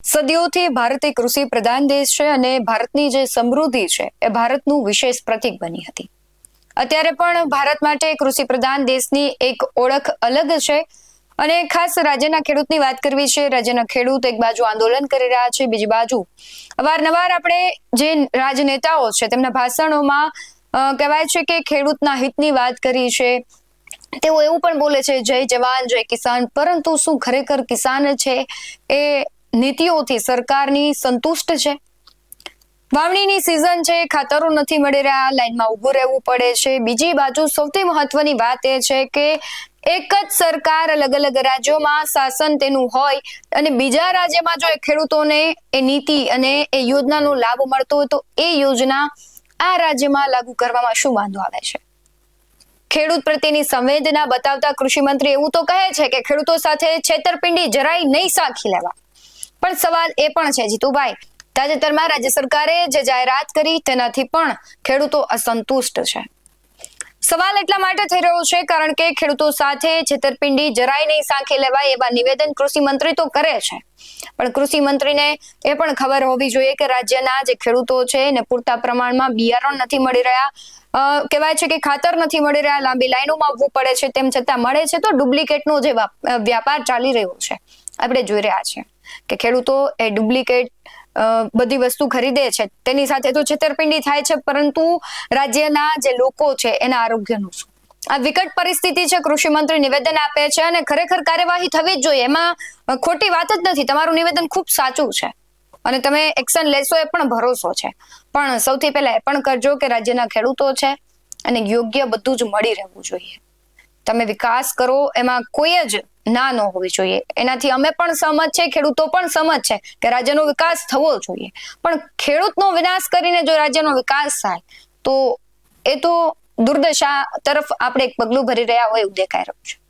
સદીઓથી ભારત એક કૃષિ પ્રધાન દેશ છે અને ભારતની જે સમૃદ્ધિ છે એ ભારતનું વિશેષ પ્રતીક બની હતી. અત્યારે પણ ભારત માટે કૃષિ પ્રધાન દેશની એક ઓળખ અલગ છે અને ખાસ રાજ્યના ખેડૂતની વાત કરવી છે. રાજ્યના ખેડૂત એક બાજુ આંદોલન કરી રહ્યા છે, બીજી બાજુ અવારનવાર આપણે જે રાજનેતાઓ છે તેમના ભાષણોમાં કહેવાય છે કે ખેડૂતના હિતની વાત કરી છે. તેઓ એવું પણ બોલે છે જય જવાન જય કિસાન, પરંતુ શું ખરેખર કિસાન છે એ નીતિઓથી સરકારની સંતુષ્ટ છે? વાવણીની સિઝન છે, ખાતરો નથી મળી રહ્યા, લાઈનમાં ઊભું રહેવું પડે છે. બીજી બાજુ સૌથી મહત્વની વાત એ છે કે એક જ સરકાર અલગ અલગ રાજ્યોમાં શાસન તેનું હોય અને બીજા રાજ્યમાં જો ખેડૂતોને એ નીતિ અને એ યોજનાનો લાભ મળતો હોય તો એ યોજના આ રાજ્યમાં લાગુ કરવામાં શું વાંધો આવે છે? ખેડૂત પ્રત્યેની સંવેદના બતાવતા કૃષિ મંત્રી એવું તો કહે છે કે ખેડૂતો સાથે છેતરપિંડી જરાય નહીં સાંખી લેવા. પણ સવાલ એ પણ છે જીતુભાઈ, તાજેતરમાં રાજ્ય સરકારે જે જાહેરાત કરી તેનાથી પણ ખેડૂતો અસંતુષ્ટ છે. સવાલ એટલા માટે થઈ રહ્યો છે કારણ કે ખેડૂતો સાથે છેતરપિંડી જરાય નહીં સાંખી લેવાય એવા નિવેદન કૃષિ મંત્રી તો કરે છે, પણ કૃષિ મંત્રીને એ પણ ખબર હોવી જોઈએ કે રાજ્યના જે ખેડૂતો છે એને પૂરતા પ્રમાણમાં બિયારણ નથી મળી રહ્યા. કહેવાય છે કે ખાતર નથી મળી રહ્યા, લાંબી લાઈનોમાં આવવું પડે છે, તેમ છતાં મળે છે તો ડુપ્લિકેટનો જે વ્યાપાર ચાલી રહ્યો છે આપણે જોઈ રહ્યા છીએ કે ખેડૂતો એ ડુપ્લિકેટ બધી વસ્તુ ખરીદે છે, તેની સાથે તો છેતરપિંડી થાય છે, પરંતુ રાજ્યના જે લોકો છે એના આરોગ્યનું શું? આ વિકટ પરિસ્થિતિ છે. કૃષિ મંત્રી નિવેદન આપે છે અને ખરેખર કાર્યવાહી થવી જ જોઈએ, એમાં ખોટી વાત જ નથી. તમારું નિવેદન ખૂબ સાચું છે અને તમે એક્શન લેશો એ પણ ભરોસો છે, પણ સૌથી પહેલા એ પણ કરજો કે રાજ્યના ખેડૂતો છે અને યોગ્ય બધું જ મળી રહેવું જોઈએ. તમે વિકાસ કરો એમાં કોઈ જ ના ન હોવી જોઈએ. એનાથી અમે પણ સહમત છે, ખેડૂતો પણ સહમત છે કે રાજ્યનો વિકાસ થવો જોઈએ, પણ ખેડૂતનો વિનાશ કરીને જો રાજ્યનો વિકાસ થાય તો એ તો દુર્દશા તરફ આપણે એક પગલું ભરી રહ્યા હોય એવું દેખાઈ રહ્યું છે.